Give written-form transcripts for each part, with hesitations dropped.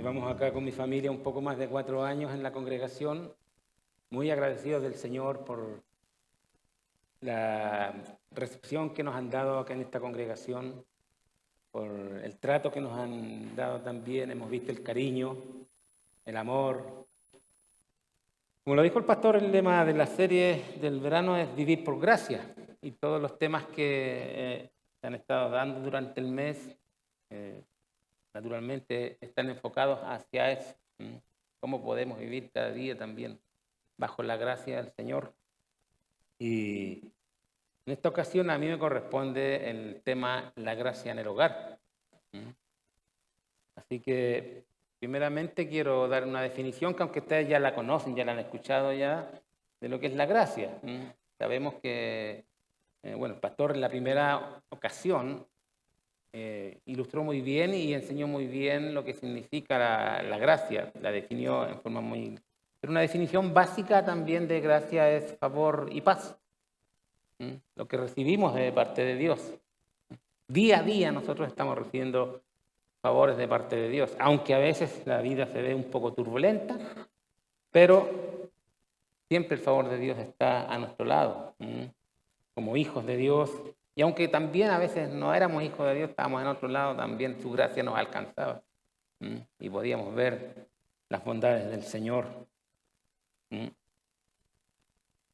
Llevamos acá con mi familia un poco más de 4 años en la congregación, muy agradecidos del Señor por la recepción que nos han dado acá en esta congregación, por el trato que nos han dado también, hemos visto el cariño, el amor. Como lo dijo el pastor, el lema de la serie del verano es vivir por gracia, y todos los temas que se han estado dando durante el mes naturalmente están enfocados hacia eso, cómo podemos vivir cada día también bajo la gracia del Señor. Y en esta ocasión a mí me corresponde el tema la gracia en el hogar. Así que primeramente quiero dar una definición que aunque ustedes ya la conocen, ya la han escuchado ya, de lo que es la gracia. Sabemos que, el pastor en la primera ocasión ilustró muy bien y enseñó muy bien lo que significa la gracia, la definió en forma muy... Pero una definición básica también de gracia es favor y paz, lo que recibimos de parte de Dios. Día a día nosotros estamos recibiendo favores de parte de Dios, aunque a veces la vida se ve un poco turbulenta, pero siempre el favor de Dios está a nuestro lado, como hijos de Dios. Y aunque también a veces no éramos hijos de Dios, estábamos en otro lado, también su gracia nos alcanzaba. Y podíamos ver las bondades del Señor.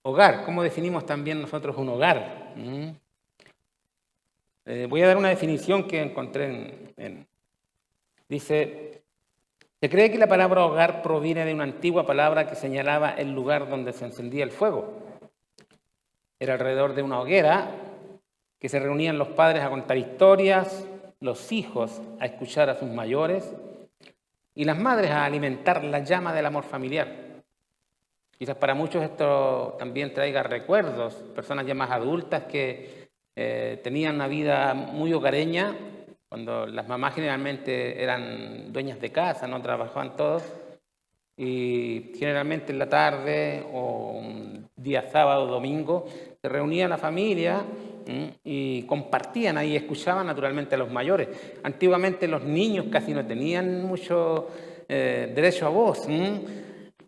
Hogar, ¿cómo definimos también nosotros un hogar? Voy a dar una definición que encontré Dice, se cree que la palabra hogar proviene de una antigua palabra que señalaba el lugar donde se encendía el fuego. Era alrededor de una hoguera que se reunían los padres a contar historias, los hijos a escuchar a sus mayores y las madres a alimentar la llama del amor familiar. Quizás para muchos esto también traiga recuerdos, personas ya más adultas que tenían una vida muy hogareña, cuando las mamás generalmente eran dueñas de casa, no trabajaban todos, y generalmente en la tarde o un día sábado o domingo se reunía la familia y compartían ahí, escuchaban naturalmente a los mayores. Antiguamente los niños casi no tenían mucho derecho a voz,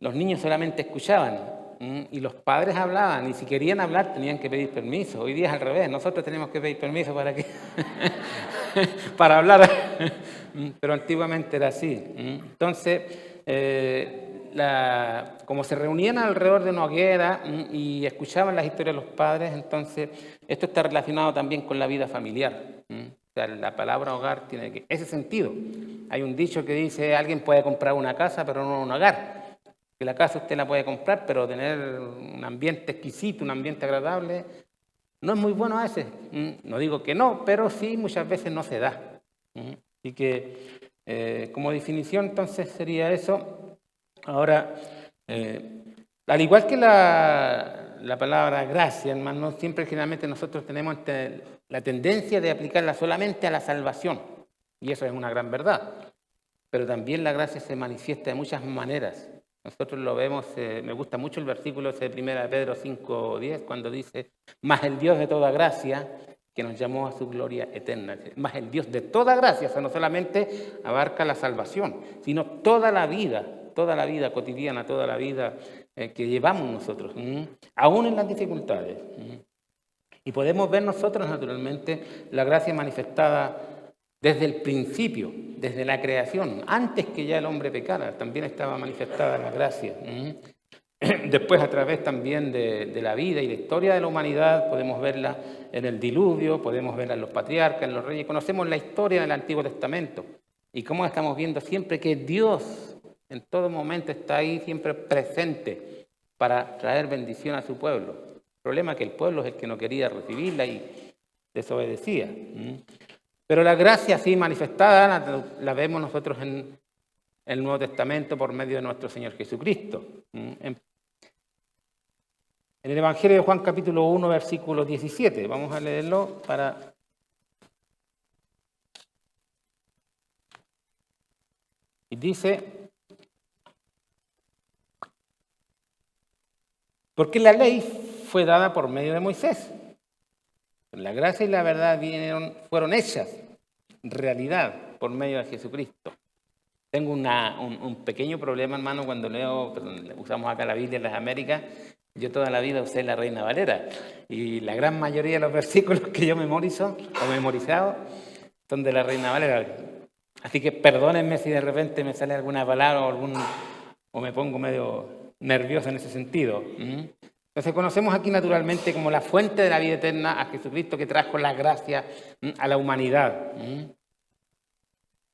los niños solamente escuchaban y los padres hablaban, y si querían hablar tenían que pedir permiso. Hoy día es al revés, nosotros tenemos que pedir permiso para que para hablar, pero antiguamente era así. Entonces, como se reunían alrededor de una hoguera y escuchaban las historias de los padres, entonces esto está relacionado también con la vida familiar. O sea, la palabra hogar tiene ese sentido. Hay un dicho que dice, alguien puede comprar una casa, pero no un hogar. Que la casa usted la puede comprar, pero tener un ambiente exquisito, un ambiente agradable, no es muy bueno a veces. No digo que no, pero sí muchas veces no se da. Así que como definición entonces sería eso. Ahora, al igual que la palabra gracia, hermano, siempre generalmente nosotros tenemos la tendencia de aplicarla solamente a la salvación. Y eso es una gran verdad. Pero también la gracia se manifiesta de muchas maneras. Nosotros lo vemos, me gusta mucho el versículo ese de 1 Pedro 5:10, cuando dice, mas el Dios de toda gracia, que nos llamó a su gloria eterna. Mas el Dios de toda gracia, o sea, no solamente abarca la salvación, sino toda la vida cotidiana, toda la vida que llevamos nosotros, aún en las dificultades. Y podemos ver nosotros, naturalmente, la gracia manifestada desde el principio, desde la creación, antes que ya el hombre pecara, también estaba manifestada la gracia. Después, a través también de la vida y la historia de la humanidad, podemos verla en el diluvio, podemos verla en los patriarcas, en los reyes. Conocemos la historia del Antiguo Testamento y cómo estamos viendo siempre que Dios en todo momento está ahí, siempre presente para traer bendición a su pueblo. El problema es que el pueblo es el que no quería recibirla y desobedecía. Pero la gracia así manifestada la vemos nosotros en el Nuevo Testamento por medio de nuestro Señor Jesucristo. En el Evangelio de Juan capítulo 1, versículo 17. Vamos a leerlo para... Y dice, porque la ley fue dada por medio de Moisés. La gracia y la verdad fueron hechas realidad por medio de Jesucristo. Tengo un pequeño problema, hermano, cuando leo, usamos acá la Biblia en las Américas. Yo toda la vida usé la Reina Valera y la gran mayoría de los versículos que yo memorizo o memorizado son de la Reina Valera. Así que perdónenme si de repente me sale alguna palabra o me pongo medio nervioso en ese sentido. Entonces conocemos aquí naturalmente como la fuente de la vida eterna a Jesucristo que trajo la gracia a la humanidad.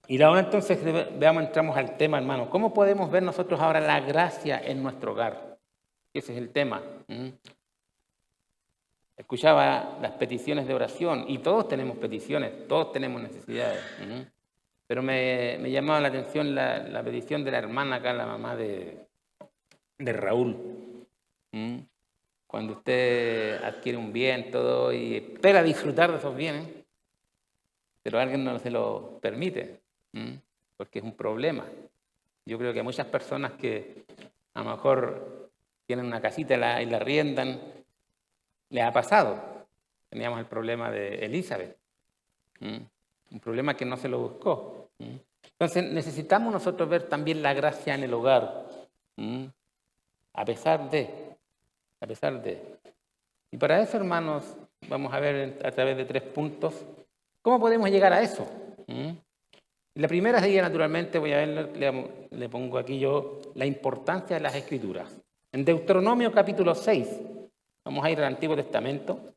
Y ahora entonces veamos, entramos al tema, hermano. ¿Cómo podemos ver nosotros ahora la gracia en nuestro hogar? Ese es el tema. Escuchaba las peticiones de oración y todos tenemos peticiones, todos tenemos necesidades. Pero me llamaba la atención la petición de la hermana acá, la mamá de Raúl. Cuando usted adquiere un bien, todo, y espera disfrutar de esos bienes, pero alguien no se lo permite, porque es un problema. Yo creo que a muchas personas que a lo mejor tienen una casita y la arriendan, les ha pasado. Teníamos el problema de Elizabeth, un problema que no se lo buscó. Entonces necesitamos nosotros ver también la gracia en el hogar, a pesar de. Y para eso, hermanos, vamos a ver a través de 3 puntos cómo podemos llegar a eso. La primera sería, naturalmente, voy a ver, le pongo aquí yo la importancia de las Escrituras. En Deuteronomio capítulo 6, vamos a ir al Antiguo Testamento.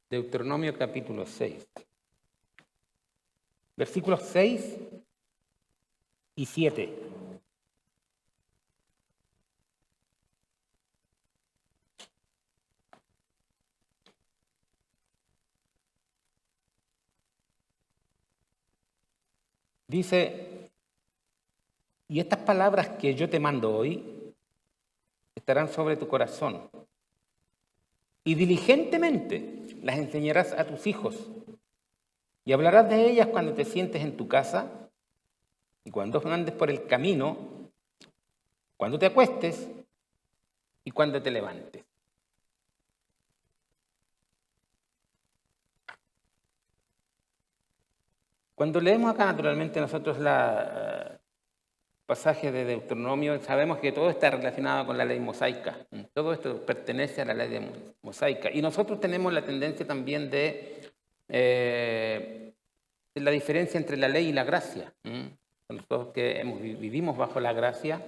Deuteronomio capítulo 6, versículos 6 y 7. Dice, y estas palabras que yo te mando hoy estarán sobre tu corazón, y diligentemente las enseñarás a tus hijos, y hablarás de ellas cuando te sientes en tu casa, y cuando andes por el camino, cuando te acuestes y cuando te levantes. Cuando leemos acá, naturalmente, nosotros la pasaje de Deuteronomio, sabemos que todo está relacionado con la ley mosaica. Todo esto pertenece a la ley mosaica. Y nosotros tenemos la tendencia también de la diferencia entre la ley y la gracia. Nosotros que vivimos bajo la gracia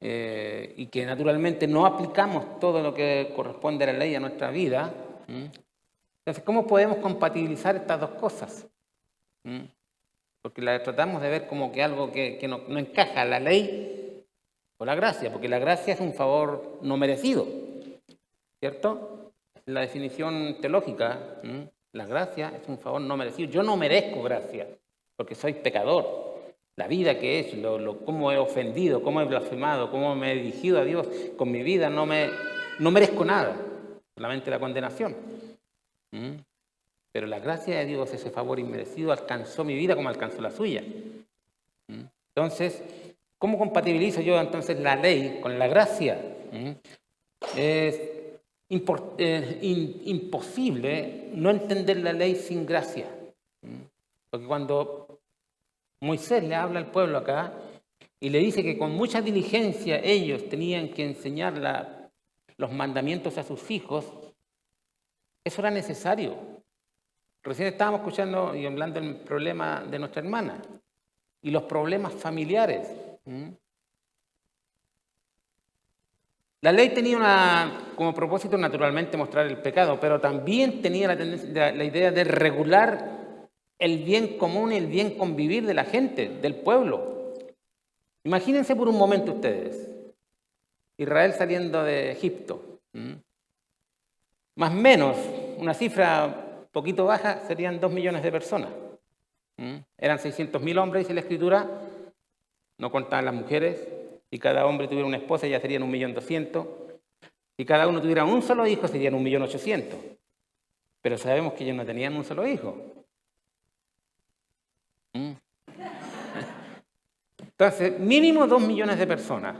y que naturalmente no aplicamos todo lo que corresponde a la ley a nuestra vida. Entonces, ¿cómo podemos compatibilizar estas dos cosas? Porque la tratamos de ver como que algo que no encaja, la ley o la gracia, porque la gracia es un favor no merecido, ¿cierto? La definición teológica, la gracia es un favor no merecido. Yo no merezco gracia, porque soy pecador. La vida que he hecho, cómo he ofendido, cómo he blasfemado, cómo me he dirigido a Dios con mi vida, no merezco nada, solamente la condenación. Pero la gracia de Dios, ese favor inmerecido, alcanzó mi vida como alcanzó la suya. Entonces, ¿cómo compatibilizo yo entonces la ley con la gracia? Es imposible no entender la ley sin gracia. Porque cuando Moisés le habla al pueblo acá y le dice que con mucha diligencia ellos tenían que enseñar los mandamientos a sus hijos, eso era necesario. Recién estábamos escuchando y hablando del problema de nuestra hermana y los problemas familiares. La ley tenía como propósito naturalmente mostrar el pecado, pero también tenía la idea de regular el bien común y el bien convivir de la gente, del pueblo. Imagínense por un momento ustedes, Israel saliendo de Egipto. Más o menos, una cifra poquito baja, serían 2 millones de personas. Eran 600.000 hombres, dice la Escritura, no contaban las mujeres. Si cada hombre tuviera una esposa, ya serían 1.200.000. Si cada uno tuviera un solo hijo, serían 1.800.000. Pero sabemos que ellos no tenían un solo hijo. Entonces, mínimo 2 millones de personas.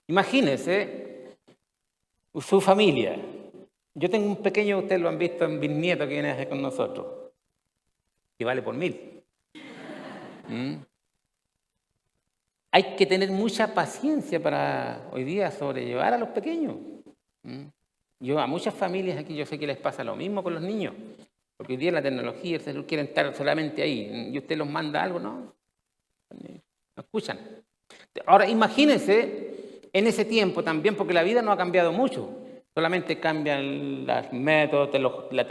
Imagínense su familia. Yo tengo un pequeño, ustedes lo han visto, en bisnieto que viene a hacer con nosotros, que vale por 1000. Hay que tener mucha paciencia para hoy día sobrellevar a los pequeños. Yo a muchas familias aquí yo sé que les pasa lo mismo con los niños, porque hoy día la tecnología, el celular, quieren estar solamente ahí, y usted los manda algo, no escuchan. Ahora imagínense en ese tiempo también, porque la vida no ha cambiado mucho, solamente cambian los métodos, la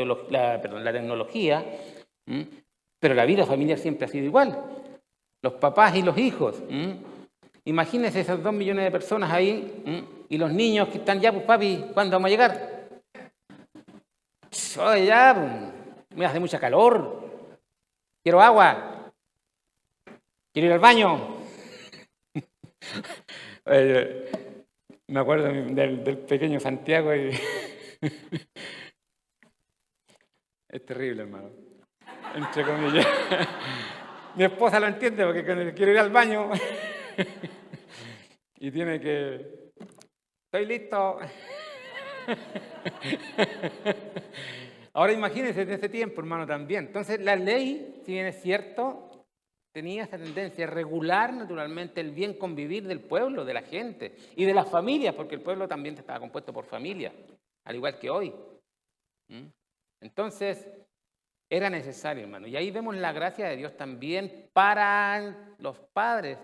tecnología, pero la vida familiar siempre ha sido igual. Los papás y los hijos. Imagínense esos 2 millones de personas ahí y los niños que están ya, pues papi, ¿cuándo vamos a llegar? Oye, ya, pues, me hace mucha calor, quiero agua, quiero ir al baño. Me acuerdo del pequeño Santiago y es terrible, hermano, entre comillas. Mi esposa lo entiende porque quiero ir al baño y tiene que... Estoy listo. Ahora imagínense en ese tiempo, hermano, también. Entonces, la ley, si bien es cierto, tenía esa tendencia a regular naturalmente el bien convivir del pueblo, de la gente y de las familias, porque el pueblo también estaba compuesto por familias, al igual que hoy. Entonces, era necesario, hermano. Y ahí vemos la gracia de Dios también para los padres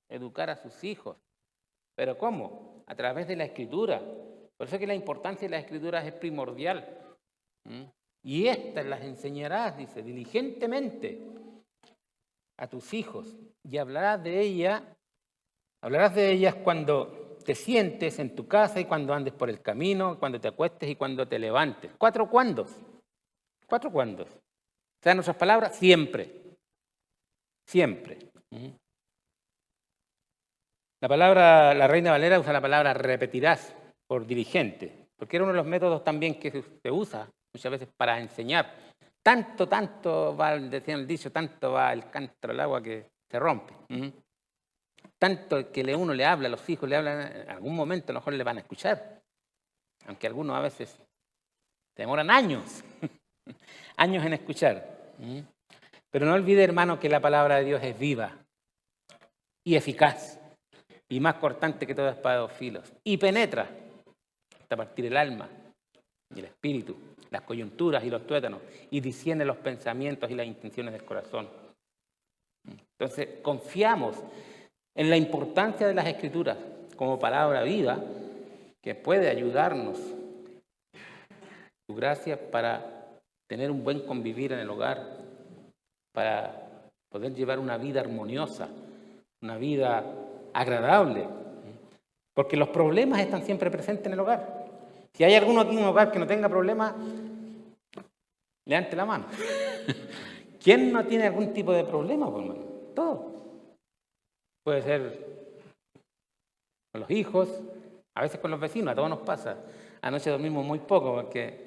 educar a sus hijos. ¿Pero cómo? A través de la Escritura. Por eso es que la importancia de las Escrituras es primordial. Y estas las enseñarás, dice, diligentemente a tus hijos. Y hablarás de ellas cuando te sientes en tu casa y cuando andes por el camino, cuando te acuestes y cuando te levantes. 4 cuándos. 4 cuándos. O sea, en otras palabras, siempre. Siempre. La Reina Valera usa la palabra repetirás por diligente, porque era uno de los métodos también que se usa muchas veces para enseñar. Tanto va, decían el dicho, tanto va el cántaro al agua que se rompe. Tanto que uno le habla, a los hijos le hablan, en algún momento a lo mejor le van a escuchar, aunque algunos a veces demoran años, años en escuchar. Pero no olvide, hermano, que la palabra de Dios es viva y eficaz y más cortante que toda espada de 2 filos y penetra hasta partir el alma y el espíritu, las coyunturas y los tuétanos y discierne los pensamientos y las intenciones del corazón. Entonces, confiamos en la importancia de las Escrituras como palabra viva que puede ayudarnos, su gracia, para tener un buen convivir en el hogar, para poder llevar una vida armoniosa, una vida agradable, porque los problemas están siempre presentes en el hogar. Si hay alguno aquí en un hogar que no tenga problemas, levante la mano. ¿Quién no tiene algún tipo de problema, pues, hermano? Todo. Puede ser con los hijos, a veces con los vecinos, a todos nos pasa. Anoche dormimos muy poco porque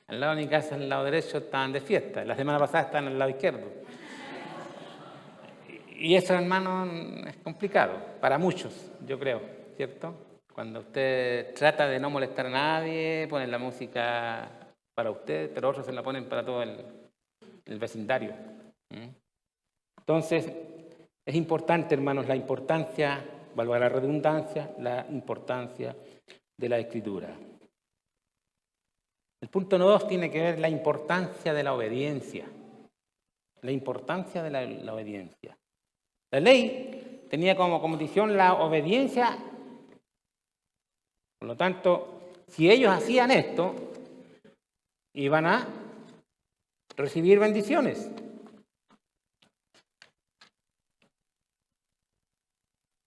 al lado de mi casa, al lado derecho, estaban de fiesta. La semana pasada estaban al lado izquierdo. Y eso, hermano, es complicado para muchos, yo creo, ¿cierto? Cuando usted trata de no molestar a nadie, ponen la música para usted, pero otros se la ponen para todo el vecindario. Entonces, es importante, hermanos, la importancia, valga la redundancia, la importancia de la Escritura. El punto 2 tiene que ver la importancia de la obediencia. La importancia de la obediencia. La ley tenía como condición la obediencia. Por lo tanto, si ellos hacían esto, iban a recibir bendiciones.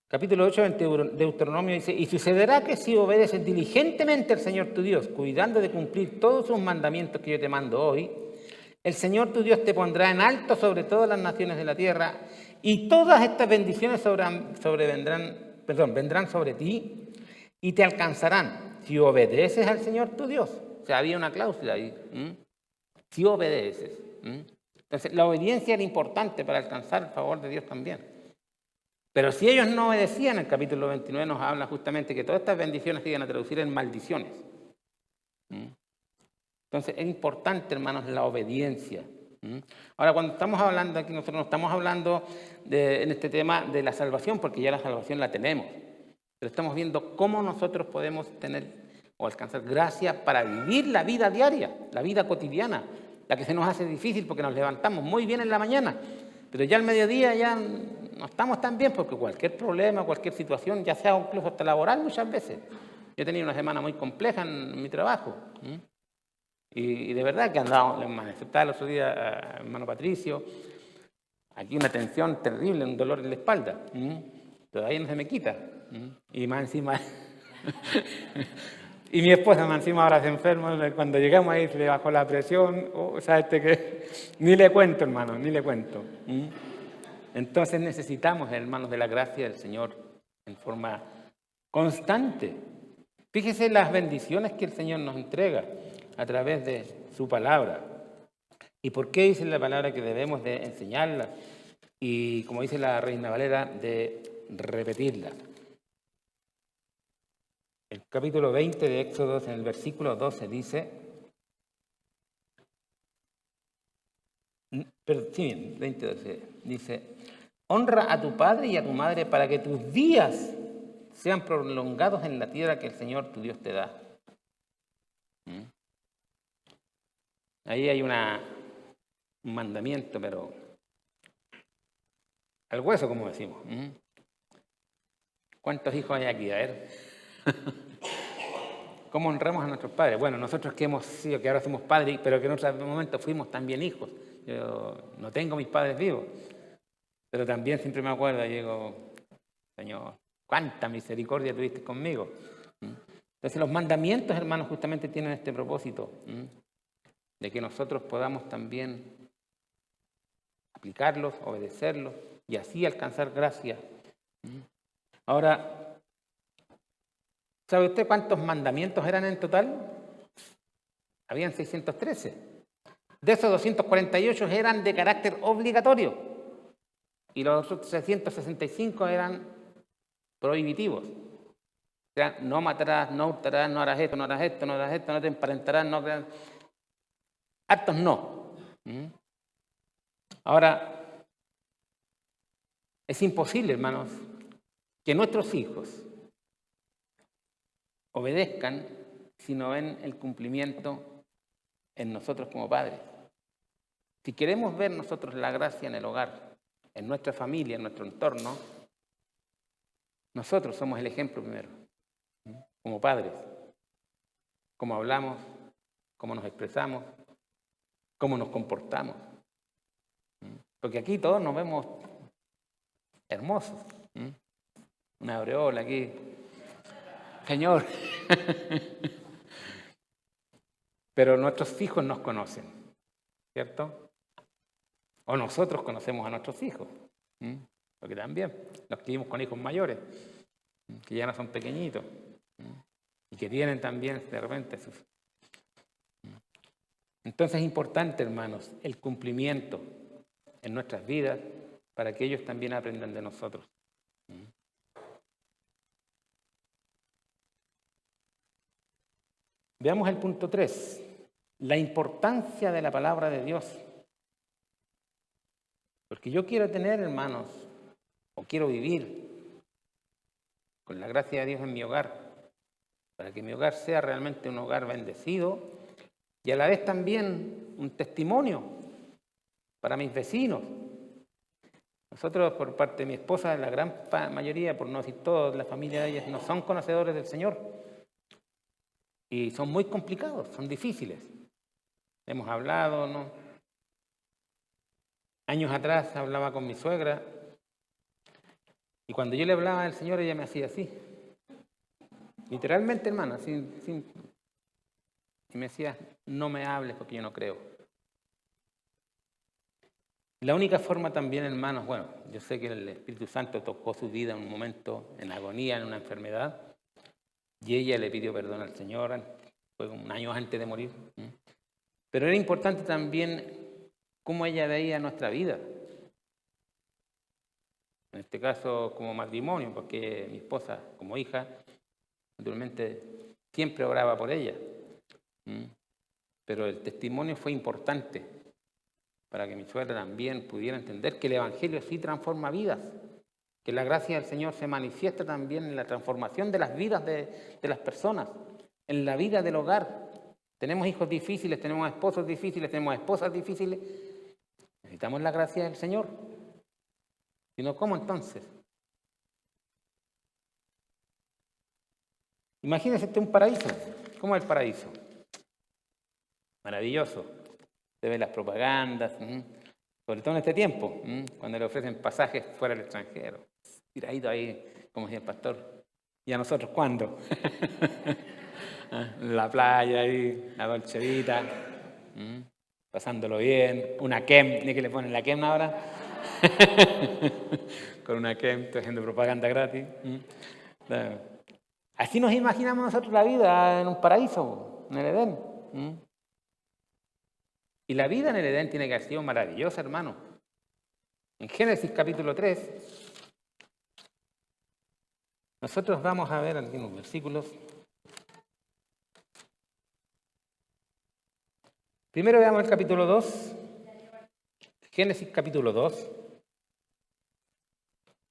Capítulo 8 de Deuteronomio dice: y sucederá que si obedeces diligentemente al Señor tu Dios, cuidando de cumplir todos sus mandamientos que yo te mando hoy, el Señor tu Dios te pondrá en alto sobre todas las naciones de la tierra, y todas estas bendiciones vendrán sobre ti y te alcanzarán si obedeces al Señor tu Dios. O sea, había una cláusula ahí. Si obedeces. Entonces, la obediencia era importante para alcanzar el favor de Dios también. Pero si ellos no obedecían, el capítulo 29 nos habla justamente que todas estas bendiciones se iban a traducir en maldiciones. Entonces es importante, hermanos, la obediencia. Ahora, cuando estamos hablando aquí, nosotros no estamos hablando en este tema de la salvación, porque ya la salvación la tenemos. Pero estamos viendo cómo nosotros podemos tener o alcanzar gracia para vivir la vida diaria, la vida cotidiana, la que se nos hace difícil porque nos levantamos muy bien en la mañana, pero ya al mediodía ya no estamos tan bien porque cualquier problema, cualquier situación, ya sea incluso hasta laboral muchas veces. Yo he tenido una semana muy compleja en mi trabajo. Y de verdad que andaba, le manifestaba el otro día a hermano Patricio, aquí una tensión terrible, un dolor en la espalda. Todavía no se me quita. Y más encima... y mi esposa más encima ahora se enferma, cuando llegamos ahí se le bajó la presión, o sea, que ni le cuento, hermano, ni le cuento. Entonces necesitamos, hermanos, de la gracia del Señor en forma constante. Fíjese las bendiciones que el Señor nos entrega a través de su palabra. ¿Y por qué dice la palabra que debemos de enseñarla? Y como dice la Reina Valera, de repetirla. El capítulo 20 de Éxodo, en el versículo 12, dice, sí, 20, 12, dice, honra a tu padre y a tu madre para que tus días sean prolongados en la tierra que el Señor tu Dios te da. Ahí hay un mandamiento, pero al hueso, como decimos. ¿Cuántos hijos hay aquí? A ver. ¿Cómo honramos a nuestros padres? Bueno, nosotros que hemos sido, que ahora somos padres, pero que en otro momento fuimos también hijos. Yo no tengo mis padres vivos, pero también siempre me acuerdo, digo, Señor, cuánta misericordia tuviste conmigo. Entonces los mandamientos, hermanos, justamente tienen este propósito, de que nosotros podamos también aplicarlos, obedecerlos y así alcanzar gracia. Ahora, ¿sabe usted cuántos mandamientos eran en total? Habían 613. De esos 248 eran de carácter obligatorio y los otros 365 eran prohibitivos. O sea, no matarás, no hurtarás, no harás esto, no harás esto, no harás esto, no te emparentarás, no... Actos no. Ahora, es imposible, hermanos, que nuestros hijos obedezcan si no ven el cumplimiento en nosotros como padres. Si queremos ver nosotros la gracia en el hogar, en nuestra familia, en nuestro entorno, nosotros somos el ejemplo primero, como padres. Cómo hablamos, cómo nos expresamos, cómo nos comportamos. Porque aquí todos nos vemos hermosos. Una aureola aquí. Señor. Pero nuestros hijos nos conocen, ¿cierto? O nosotros conocemos a nuestros hijos. Porque también los que vivimos con hijos mayores, que ya no son pequeñitos, y que tienen también de repente sus... Entonces es importante, hermanos, el cumplimiento en nuestras vidas para que ellos también aprendan de nosotros. Veamos el punto 3, la importancia de la palabra de Dios. Porque yo quiero tener, hermanos, o quiero vivir con la gracia de Dios en mi hogar, para que mi hogar sea realmente un hogar bendecido y a la vez también un testimonio para mis vecinos. Nosotros, por parte de mi esposa, la gran mayoría, por no decir todos, la familia de ellas, no son conocedores del Señor. Y son muy complicados, son difíciles. Hemos hablado, ¿no? Años atrás hablaba con mi suegra y cuando yo le hablaba del Señor, ella me hacía así. Literalmente, hermana, y me decía, no me hables porque yo no creo. La única forma también, hermanos, bueno, yo sé que el Espíritu Santo tocó su vida en un momento en agonía, en una enfermedad, y ella le pidió perdón al Señor, fue un año antes de morir. Pero era importante también cómo ella veía nuestra vida. En este caso como matrimonio, porque mi esposa como hija, naturalmente siempre oraba por ella. Pero el testimonio fue importante para que mi suegra también pudiera entender que el Evangelio sí transforma vidas, que la gracia del Señor se manifiesta también en la transformación de las vidas de las personas, en la vida del hogar. Tenemos hijos difíciles, tenemos esposos difíciles, tenemos esposas difíciles. Necesitamos la gracia del Señor. Si no, ¿cómo entonces? Imagínense un paraíso. ¿Cómo es el paraíso? Maravilloso. Se ven las propagandas, sobre todo en este tiempo, cuando le ofrecen pasajes fuera del extranjero. Tiradito ahí, como decía el pastor. ¿Y a nosotros cuándo? La playa ahí, la Dolce Vita, pasándolo bien, una Kem, ni que le ponen la Kem ahora. Con una Kem, estoy haciendo propaganda gratis. Así nos imaginamos nosotros la vida en un paraíso, en el Edén. Y la vida en el Edén tiene que haber sido maravillosa, hermano. En Génesis capítulo 3, nosotros vamos a ver algunos versículos. Primero veamos el capítulo 2, Génesis capítulo 2,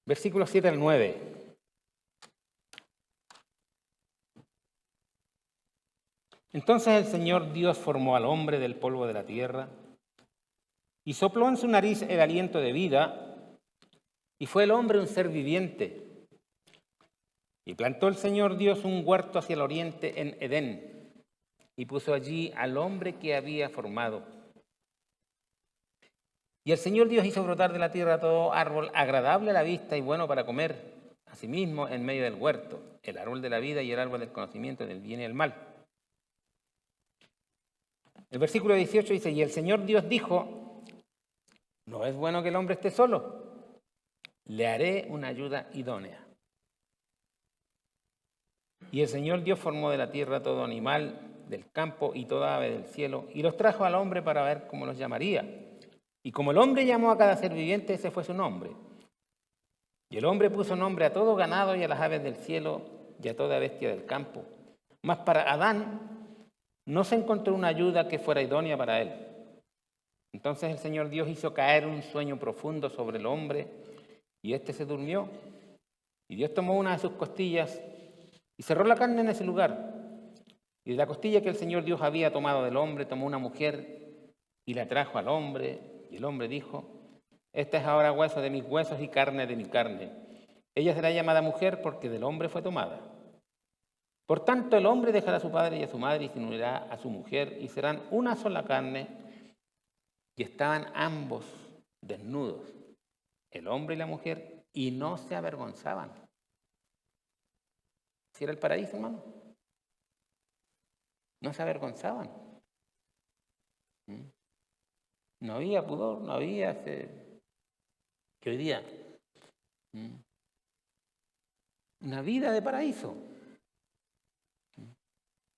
versículos 7 al 9. Entonces el Señor Dios formó al hombre del polvo de la tierra y sopló en su nariz el aliento de vida, y fue el hombre un ser viviente. Y plantó el Señor Dios un huerto hacia el oriente en Edén, y puso allí al hombre que había formado. Y el Señor Dios hizo brotar de la tierra todo árbol agradable a la vista y bueno para comer, asimismo en medio del huerto, el árbol de la vida y el árbol del conocimiento del bien y el mal. El versículo 18 dice, y el Señor Dios dijo, no es bueno que el hombre esté solo, le haré una ayuda idónea. Y el Señor Dios formó de la tierra todo animal del campo y toda ave del cielo, y los trajo al hombre para ver cómo los llamaría. Y como el hombre llamó a cada ser viviente, ese fue su nombre. Y el hombre puso nombre a todo ganado y a las aves del cielo y a toda bestia del campo. Mas para Adán no se encontró una ayuda que fuera idónea para él. Entonces el Señor Dios hizo caer un sueño profundo sobre el hombre, y éste se durmió. Y Dios tomó una de sus costillas y cerró la carne en ese lugar. Y de la costilla que el Señor Dios había tomado del hombre, tomó una mujer y la trajo al hombre. Y el hombre dijo, esta es ahora hueso de mis huesos y carne de mi carne. Ella será llamada mujer porque del hombre fue tomada. Por tanto, el hombre dejará a su padre y a su madre y se unirá a su mujer y serán una sola carne. Y estaban ambos desnudos, el hombre y la mujer, y no se avergonzaban. ¿Si era el paraíso, hermano? No se avergonzaban. No había pudor, no había que hoy día. Una vida de paraíso.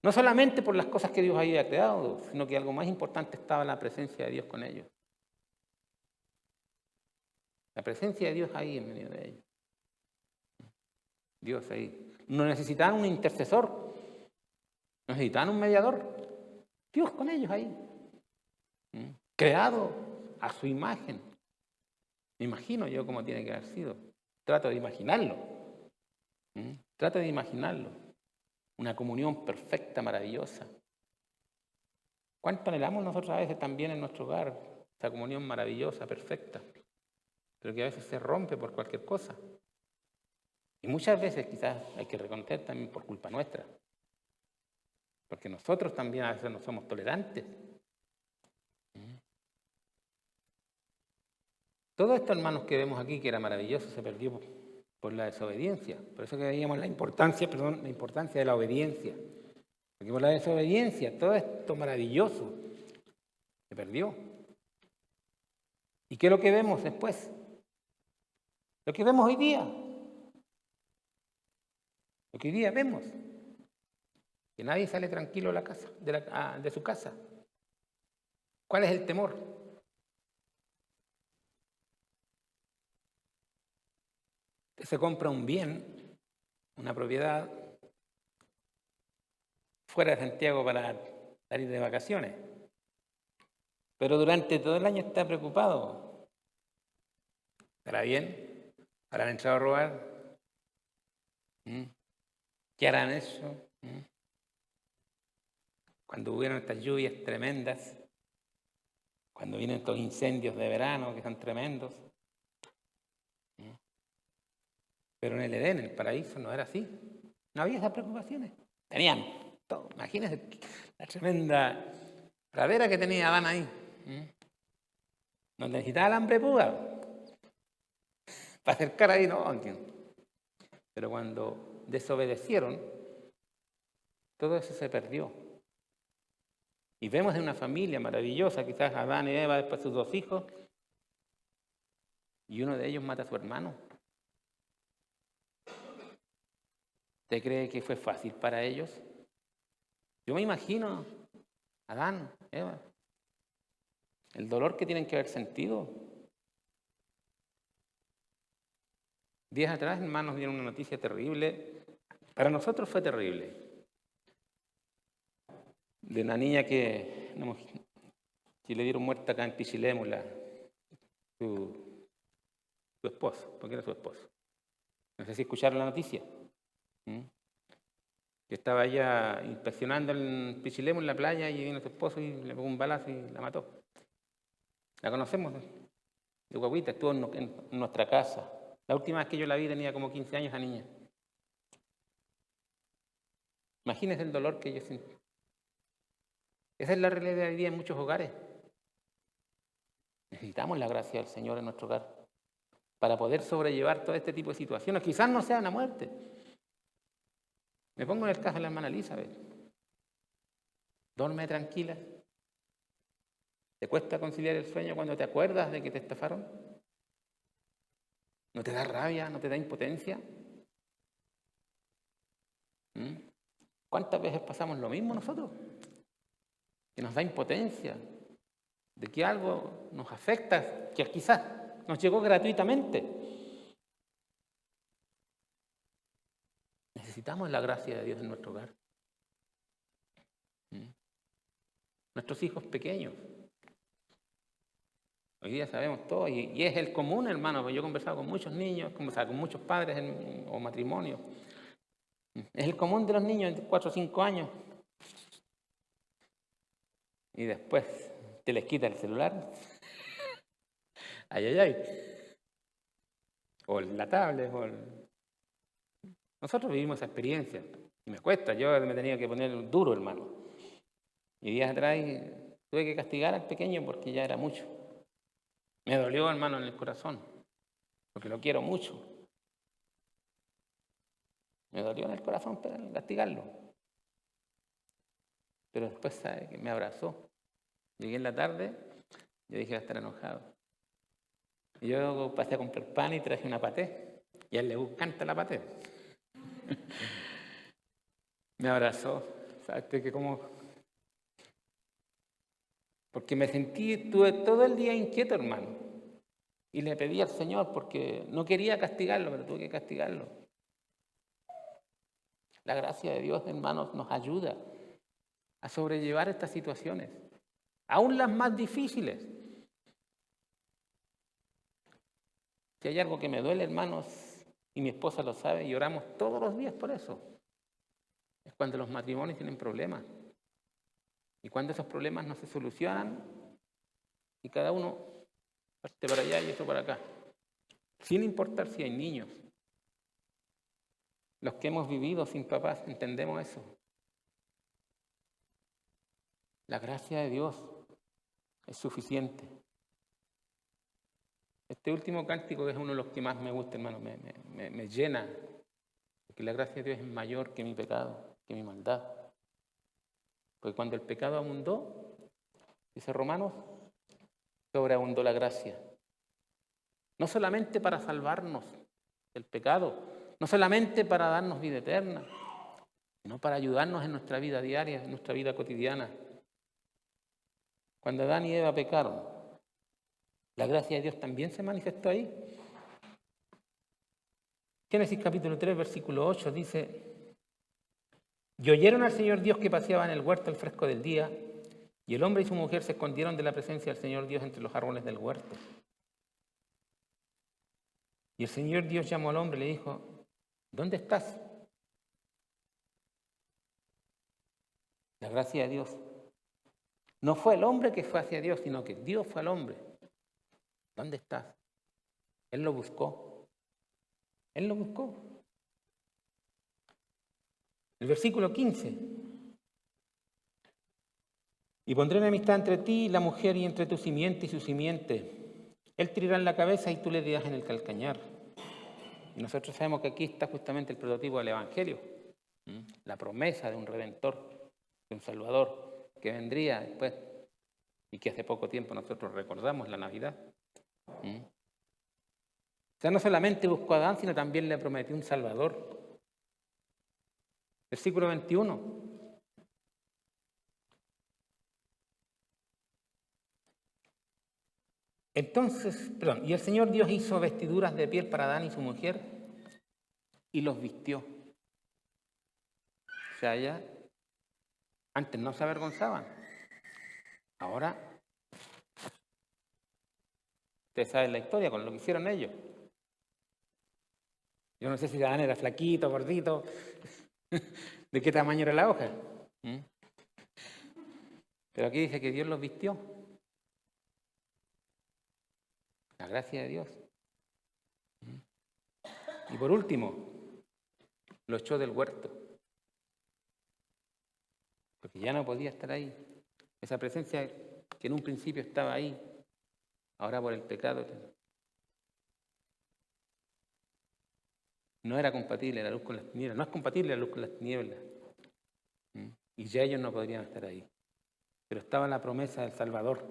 No solamente por las cosas que Dios había creado, sino que algo más importante estaba la presencia de Dios con ellos. La presencia de Dios ahí en medio de ellos. Dios ahí. No necesitaban un intercesor, no necesitaban un mediador. Dios con ellos ahí. Creado a su imagen. Me imagino yo cómo tiene que haber sido. Trato de imaginarlo. Trato de imaginarlo. Una comunión perfecta, maravillosa. ¿Cuánto anhelamos nosotros a veces también en nuestro hogar? Esa comunión maravillosa, perfecta. Pero que a veces se rompe por cualquier cosa. Y muchas veces quizás hay que reconocer también por culpa nuestra. Porque nosotros también a veces no somos tolerantes. Todo esto, hermanos, que vemos aquí, que era maravilloso, se perdió por la desobediencia. Por eso que veíamos la importancia de la obediencia. Porque por la desobediencia, todo esto maravilloso se perdió. ¿Y qué es lo que vemos después? Lo que vemos hoy día. Lo que hoy día vemos. Que nadie sale tranquilo de su casa. ¿Cuál es el temor? se compra un bien, una propiedad, fuera de Santiago para salir de vacaciones. Pero durante todo el año está preocupado. ¿Estará bien? ¿Habrán entrado a robar? ¿Qué harán eso? Cuando hubieron estas lluvias tremendas, cuando vienen estos incendios de verano que son tremendos. Pero en el Edén, en el paraíso, no era así. No había esas preocupaciones. Tenían todo. Imagínense la tremenda pradera que tenía Adán ahí. No necesitaba el hambre pura para acercar ahí, no. Pero cuando desobedecieron, todo eso se perdió. Y vemos en una familia maravillosa, quizás Adán y Eva, después sus 2 hijos, y uno de ellos mata a su hermano. ¿Usted cree que fue fácil para ellos? Yo me imagino, Adán, Eva, el dolor que tienen que haber sentido. Días atrás, hermanos, dieron una noticia terrible. Para nosotros fue terrible. De una niña que le dieron muerta acá en Pichilémula, su esposo, porque era su esposo. No sé si escucharon la noticia. Que estaba ella inspeccionando en Pichilemu, en la playa, y vino su esposo y le pegó un balazo y la mató. La conocemos, de guaguita, estuvo en nuestra casa. La última vez que yo la vi tenía como 15 años la niña. Imagínense el dolor que yo sentí. Esa es la realidad de hoy día en muchos hogares. Necesitamos la gracia del Señor en nuestro hogar para poder sobrellevar todo este tipo de situaciones. Quizás no sea una muerte. Me pongo en el caso de la hermana Elizabeth. Duerme tranquila. ¿Te cuesta conciliar el sueño cuando te acuerdas de que te estafaron? ¿No te da rabia? ¿No te da impotencia? ¿Cuántas veces pasamos lo mismo nosotros? Que nos da impotencia, de que algo nos afecta, que quizás nos llegó gratuitamente. Necesitamos la gracia de Dios en nuestro hogar. Nuestros hijos pequeños. Hoy día sabemos todo y es el común, hermano, porque yo he conversado con muchos niños, con muchos padres o matrimonios. Es el común de los niños de 4 o 5 años. Y después te les quita el celular. Ay, ay, ay. O la tablet. Nosotros vivimos esa experiencia. Y me cuesta, yo me tenía que poner duro, hermano. Y días atrás tuve que castigar al pequeño porque ya era mucho. Me dolió, hermano, en el corazón, porque lo quiero mucho. Me dolió en el corazón castigarlo. Pero después, ¿sabe? Que me abrazó. Llegué en la tarde, yo dije, va a estar enojado. Y yo pasé a comprar pan y traje una paté. Y a él le encanta la paté. Me abrazó. ¿Sabes que como? Porque estuve todo el día inquieto, hermano. Y le pedí al Señor porque no quería castigarlo, pero tuve que castigarlo. La gracia de Dios, hermanos, nos ayuda a sobrellevar estas situaciones, aún las más difíciles. Si hay algo que me duele, hermanos, y mi esposa lo sabe, y oramos todos los días por eso, es cuando los matrimonios tienen problemas. Y cuando esos problemas no se solucionan, y cada uno parte para allá y otro para acá, sin importar si hay niños. Los que hemos vivido sin papás entendemos eso. La gracia de Dios es suficiente. Este último cántico, que es uno de los que más me gusta, hermano, me llena, porque la gracia de Dios es mayor que mi pecado, que mi maldad. Porque cuando el pecado abundó, dice Romanos, sobreabundó la gracia. No solamente para salvarnos del pecado, no solamente para darnos vida eterna, sino para ayudarnos en nuestra vida diaria, en nuestra vida cotidiana. Cuando Adán y Eva pecaron, la gracia de Dios también se manifestó ahí. Génesis capítulo 3, versículo 8 dice: y oyeron al Señor Dios que paseaba en el huerto al fresco del día, y el hombre y su mujer se escondieron de la presencia del Señor Dios entre los árboles del huerto. Y el Señor Dios llamó al hombre y le dijo: ¿dónde estás? La gracia de Dios. No fue el hombre que fue hacia Dios, sino que Dios fue al hombre. ¿Dónde estás? Él lo buscó. Él lo buscó. El versículo 15. Y pondré enemistad entre ti y la mujer, y entre tu simiente y su simiente. Él te herirá en la cabeza y tú le dirás en el calcañar. Y nosotros sabemos que aquí está justamente el prototipo del Evangelio. La promesa de un Redentor, de un Salvador, que vendría después y que hace poco tiempo nosotros recordamos la Navidad. O sea, no solamente buscó a Adán, sino también le prometió un Salvador. Versículo 21. Entonces, y el Señor Dios hizo vestiduras de piel para Adán y su mujer y los vistió. O sea, ya antes no se avergonzaban. Ahora, ustedes saben la historia con lo que hicieron ellos. Yo no sé si Adán era flaquito, gordito, de qué tamaño era la hoja. Pero aquí dice que Dios los vistió. La gracia de Dios. Y por último, lo echó del huerto. Porque ya no podía estar ahí. Esa presencia que en un principio estaba ahí, ahora por el pecado no era compatible la luz con las tinieblas. No es compatible la luz con las tinieblas. Y ya ellos no podrían estar ahí. Pero estaba la promesa del Salvador.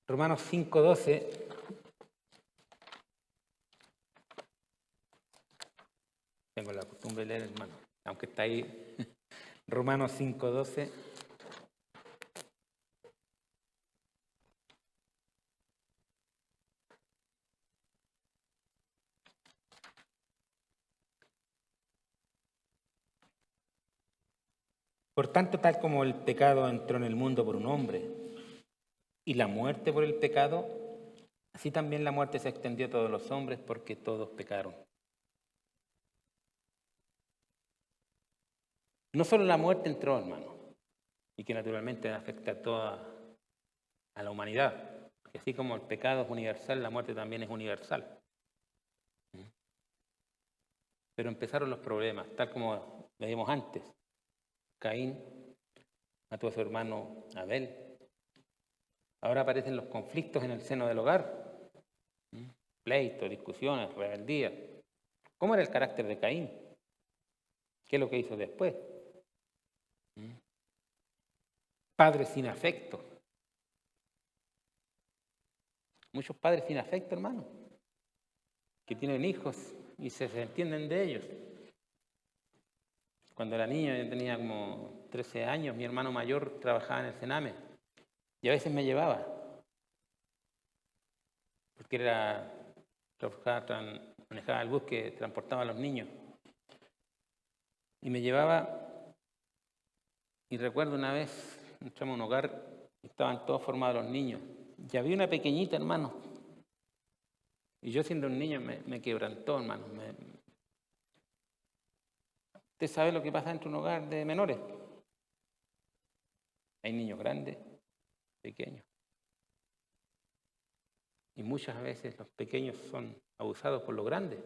Romanos 5:12. Tengo la costumbre de leer, hermano, aunque está ahí. Romanos 5:12. Por tanto, tal como el pecado entró en el mundo por un hombre y la muerte por el pecado, así también la muerte se extendió a todos los hombres porque todos pecaron. No solo la muerte entró, hermano, y que naturalmente afecta a toda la humanidad, porque así como el pecado es universal, la muerte también es universal. Pero empezaron los problemas, tal como veíamos antes. Caín mató a su hermano Abel. Ahora aparecen los conflictos en el seno del hogar. Pleitos, discusiones, rebeldía. ¿Cómo era el carácter de Caín? ¿Qué es lo que hizo después? Padres sin afecto. Muchos padres sin afecto, hermano, que tienen hijos y se entienden de ellos. Cuando era niño, yo tenía como 13 años, mi hermano mayor trabajaba en el Sename y a veces me llevaba, porque manejaba el bus que transportaba a los niños. Y me llevaba, y recuerdo una vez, entramos a un hogar, estaban todos formados los niños, y había una pequeñita, hermano, y yo siendo un niño me quebrantó, hermano. ¿Usted sabe lo que pasa dentro de un hogar de menores? Hay niños grandes, pequeños. Y muchas veces los pequeños son abusados por los grandes.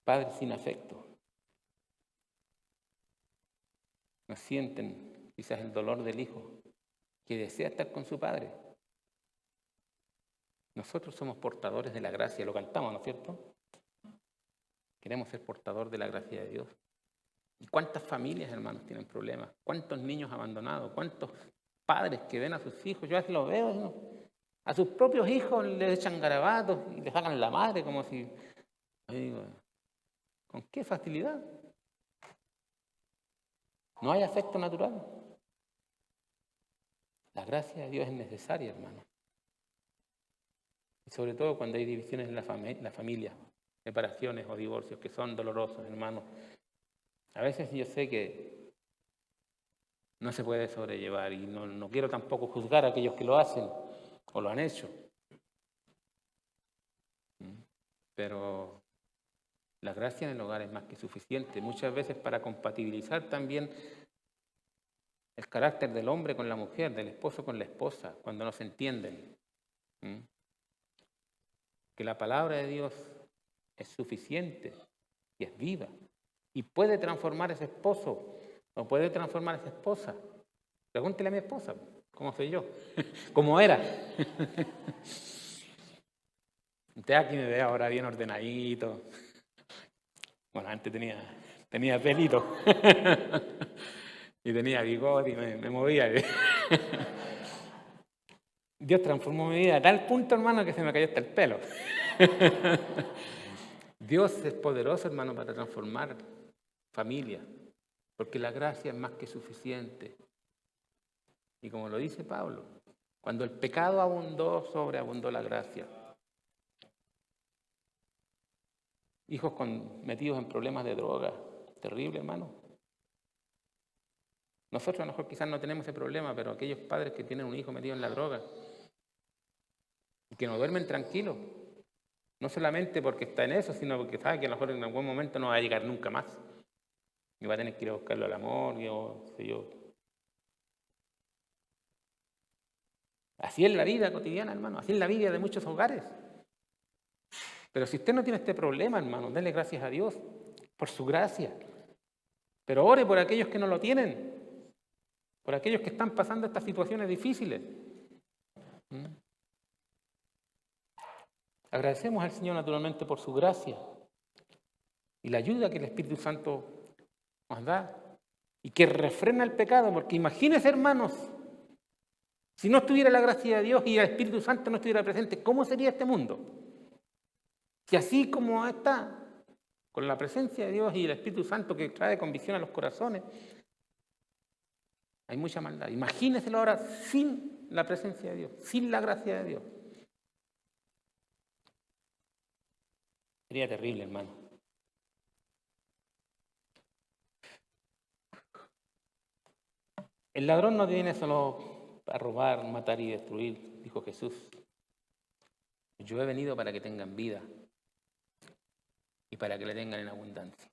Padres sin afecto. No sienten quizás el dolor del hijo que desea estar con su padre. Nosotros somos portadores de la gracia, lo cantamos, ¿no es cierto? Queremos ser portador de la gracia de Dios. ¿Y cuántas familias, hermanos, tienen problemas? ¿Cuántos niños abandonados? ¿Cuántos padres que ven a sus hijos? Yo a veces los veo, ¿no? A sus propios hijos les echan garabatos y les sacan la madre como si... Digo, ¿con qué facilidad? No hay afecto natural. La gracia de Dios es necesaria, hermano. Y sobre todo cuando hay divisiones en la familia, separaciones o divorcios que son dolorosos, hermano. A veces yo sé que no se puede sobrellevar y no quiero tampoco juzgar a aquellos que lo hacen o lo han hecho. Pero la gracia en el hogar es más que suficiente. Muchas veces para compatibilizar también el carácter del hombre con la mujer, del esposo con la esposa, cuando no se entienden. Que la palabra de Dios es suficiente y es viva. Y puede transformar a ese esposo o puede transformar a esa esposa. Pregúntele a mi esposa, ¿cómo soy yo? ¿Cómo era? Usted aquí me ve ahora bien ordenadito. Bueno, antes tenía pelito. Y tenía bigote y me movía. Dios transformó mi vida a tal punto, hermano, que se me cayó hasta el pelo. Dios es poderoso, hermano, para transformar familia, porque la gracia es más que suficiente. Y como lo dice Pablo, cuando el pecado abundó, sobreabundó la gracia. Hijos metidos en problemas de droga, terrible, hermano. Nosotros a lo mejor quizás no tenemos ese problema, pero aquellos padres que tienen un hijo metido en la droga y que no duermen tranquilos, no solamente porque está en eso, sino porque sabe que a lo mejor en algún momento no va a llegar nunca más y va a tener que ir a buscarlo al amor, sé yo. Así es la vida cotidiana, hermano, así es la vida de muchos hogares. Pero si usted no tiene este problema, hermano, denle gracias a Dios por su gracia. Pero ore por aquellos que no lo tienen, por aquellos que están pasando estas situaciones difíciles. Agradecemos al Señor naturalmente por su gracia y la ayuda que el Espíritu Santo nos da y que refrena el pecado, porque imagínense, hermanos, si no estuviera la gracia de Dios y el Espíritu Santo no estuviera presente, ¿cómo sería este mundo? Si así como está, con la presencia de Dios y el Espíritu Santo que trae convicción a los corazones, hay mucha maldad. Imagínenselo ahora sin la presencia de Dios, sin la gracia de Dios. Sería terrible, hermano. El ladrón no viene solo a robar, matar y destruir, dijo Jesús. Yo he venido para que tengan vida y para que le tengan en abundancia.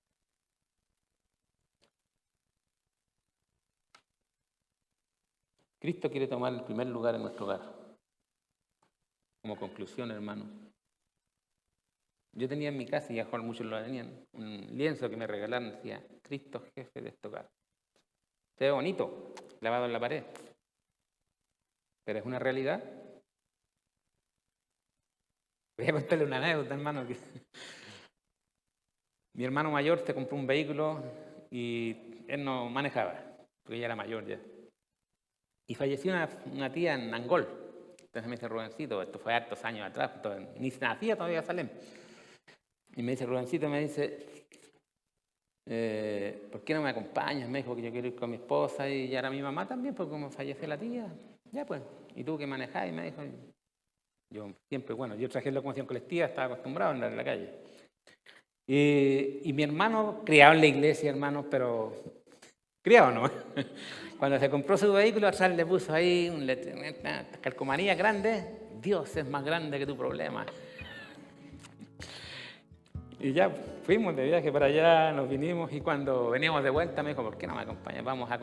Cristo quiere tomar el primer lugar en nuestro hogar. Como conclusión, hermano. Yo tenía en mi casa, y a Juan muchos lo tenían, un lienzo que me regalaron, decía, Cristo jefe de este hogar. Se ve bonito, clavado en la pared. Pero es una realidad. Voy a contarle una anécdota, hermano. Mi hermano mayor se compró un vehículo y él no manejaba, porque ella era mayor ya. Y falleció una tía en Angol. Entonces me dice Rubencito, esto fue hartos años atrás, ni se nacía todavía Salem. Y me dice Rubencito, me dice, ¿por qué no me acompañas? Me dijo que yo quiero ir con mi esposa y ahora mi mamá también, porque como falleció la tía, ya pues, y tuvo que manejar y me dijo, yo siempre, bueno, yo traje locomoción colectiva, estaba acostumbrado a andar en la calle. Y mi hermano, criado en la iglesia, hermano, pero criado no. Cuando se compró su vehículo, atrás le puso ahí una calcomanía grande, Dios es más grande que tu problema. Y ya fuimos de viaje para allá, nos vinimos y cuando veníamos de vuelta me dijo, ¿por qué no me acompañas? Vamos a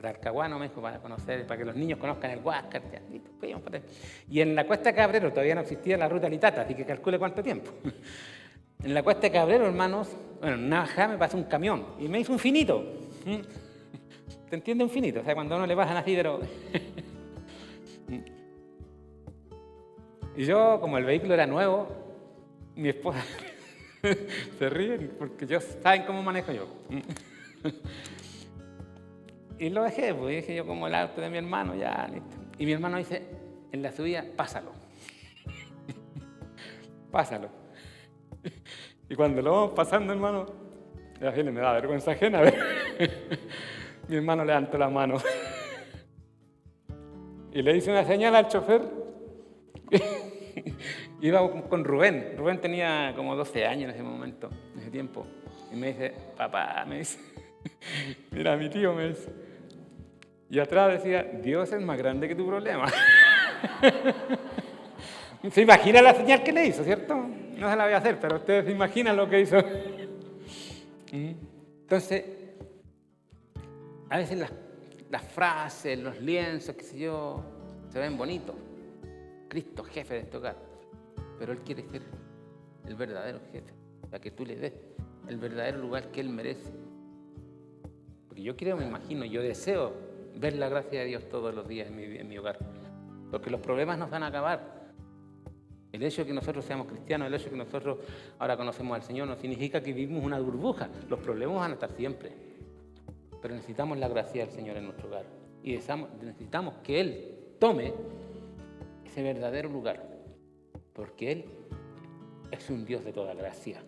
Talcahuano, me dijo, para conocer, para que los niños conozcan el Huáscar. Y en la Cuesta de Cabrero todavía no existía la ruta Litata, así que calcule cuánto tiempo. En la Cuesta de Cabrero, hermanos, bueno, en Naja me pasó un camión y me hizo un finito. ¿Te entiende un finito? O sea, cuando a uno le pasan así, pero... Y yo, como el vehículo era nuevo, mi esposa se ríen porque ellos saben cómo manejo yo. Y lo dejé, pues dije yo como el auto de mi hermano, ya, listo. Y mi hermano dice, en la subida, pásalo. Pásalo. Y cuando lo vamos pasando, hermano, me da vergüenza ajena. Mi hermano levantó la mano. Y le hice una señal al chofer. Iba con Rubén. Rubén tenía como 12 años en ese momento, en ese tiempo. Y me dice, papá, me dice, mira, mi tío me dice. Y atrás decía, Dios es más grande que tu problema. Se imagina la señal que le hizo, ¿cierto? No se la voy a hacer, pero ustedes se imaginan lo que hizo. Entonces, a veces las frases, los lienzos, qué sé yo, se ven bonitos. Cristo, jefe de este hogar. Pero Él quiere ser el verdadero jefe, para que tú le des el verdadero lugar que Él merece. Porque yo creo, me imagino, yo deseo ver la gracia de Dios todos los días en mi hogar. Porque los problemas nos van a acabar. El hecho de que nosotros seamos cristianos, el hecho de que nosotros ahora conocemos al Señor, no significa que vivimos una burbuja. Los problemas van a estar siempre. Pero necesitamos la gracia del Señor en nuestro hogar. Y necesitamos que Él tome ese verdadero lugar. Porque Él es un Dios de toda gracia.